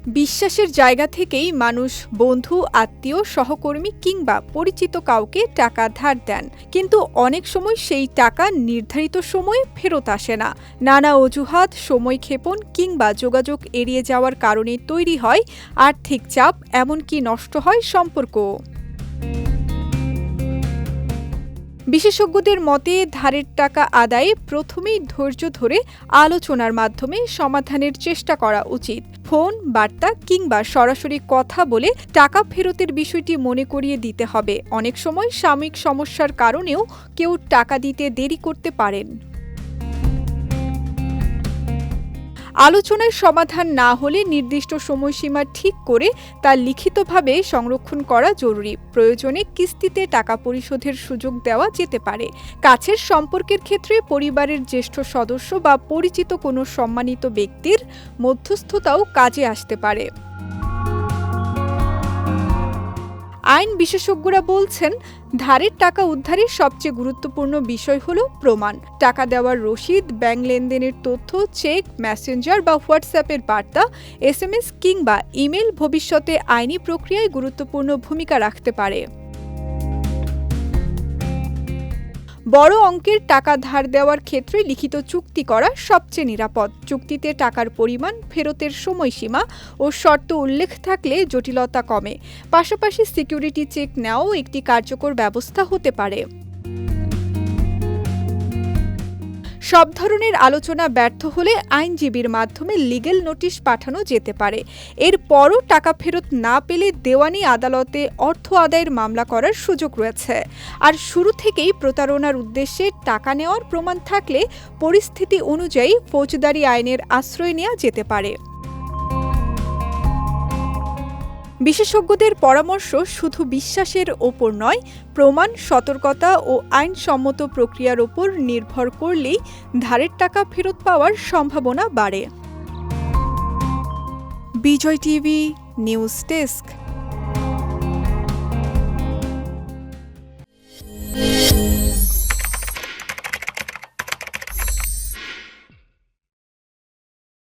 বিশ্বাসের জায়গা থেকেই মানুষ বন্ধু, আত্মীয়, সহকর্মী কিংবা পরিচিত কাউকে টাকা ধার দেন। কিন্তু অনেক সময় সেই টাকা নির্ধারিত সময়ে ফেরত আসে না। নানা অজুহাত, সময়ক্ষেপণ কিংবা যোগাযোগ এড়িয়ে যাওয়ার কারণে তৈরি হয় আর্থিক চাপ, এমনকি নষ্ট হয় সম্পর্কও। বিশেষজ্ঞদের মতে ধারের টাকা আদায়ে প্রথমেই ধৈর্য ধরে আলোচনার মাধ্যমে সমাধানের চেষ্টা করা উচিত। ফোন, বার্তা কিংবা সরাসরি কথা বলে টাকা ফেরতের বিষয়টি মনে করিয়ে দিতে হবে। অনেক সময় সাময়িক সমস্যার কারণেও কেউ টাকা দিতে দেরি করতে পারেন। আলোচনায় সমাধান না হলে নির্দিষ্ট সময়সীমা ঠিক করে তা লিখিতভাবে সংরক্ষণ করা জরুরি। প্রয়োজনে কিস্তিতে টাকা পরিশোধের সুযোগ দেওয়া যেতে পারে। কাছের সম্পর্কের ক্ষেত্রে পরিবারের জ্যেষ্ঠ সদস্য বা পরিচিত কোনো সম্মানিত ব্যক্তির মধ্যস্থতাও কাজে আসতে পারে। আইন বিশেষজ্ঞরা বলছেন, ধারের টাকা উদ্ধারের সবচেয়ে গুরুত্বপূর্ণ বিষয় হল প্রমাণ। টাকা দেওয়ার রসিদ, ব্যাংক লেনদেনের তথ্য, চেক, মেসেঞ্জার বা হোয়াটসঅ্যাপের বার্তা, এসএমএস কিংবা ইমেল ভবিষ্যতে আইনি প্রক্রিয়ায় গুরুত্বপূর্ণ ভূমিকা রাখতে পারে। বড় অঙ্কের টাকা ধার দেওয়ার ক্ষেত্রে লিখিত চুক্তি করা সবচেয়ে নিরাপদ। চুক্তিতে টাকার পরিমাণ, ফেরতের সময়সীমা ও শর্ত উল্লেখ থাকলে জটিলতা কমে। পাশাপাশি সিকিউরিটি চেক নেওয়াও একটি কার্যকর ব্যবস্থা হতে পারে। সব ধরনের আলোচনা ব্যর্থ হলে আইনজীবীর মাধ্যমে লিগ্যাল নোটিশ পাঠানো যেতে পারে। এরপরও টাকা ফেরত না পেলে দেওয়ানি আদালতে অর্থ আদায়ের মামলা করার সুযোগ রয়েছে। আর শুরু থেকেই প্রতারণার উদ্দেশ্যে টাকা নেওয়ার প্রমাণ থাকলে পরিস্থিতি অনুযায়ী ফৌজদারি আইনের আশ্রয় নেওয়া যেতে পারে। বিশেষজ্ঞদের পরামর্শ শুধু বিশ্বাসের ওপর নয়, প্রমাণ, সতর্কতা ও আইনসম্মত প্রক্রিয়ার ওপর নির্ভর করলেই ধারের টাকা ফেরত পাওয়ার সম্ভাবনা বাড়ে। বিজয় টিভি নিউজ ডেস্ক।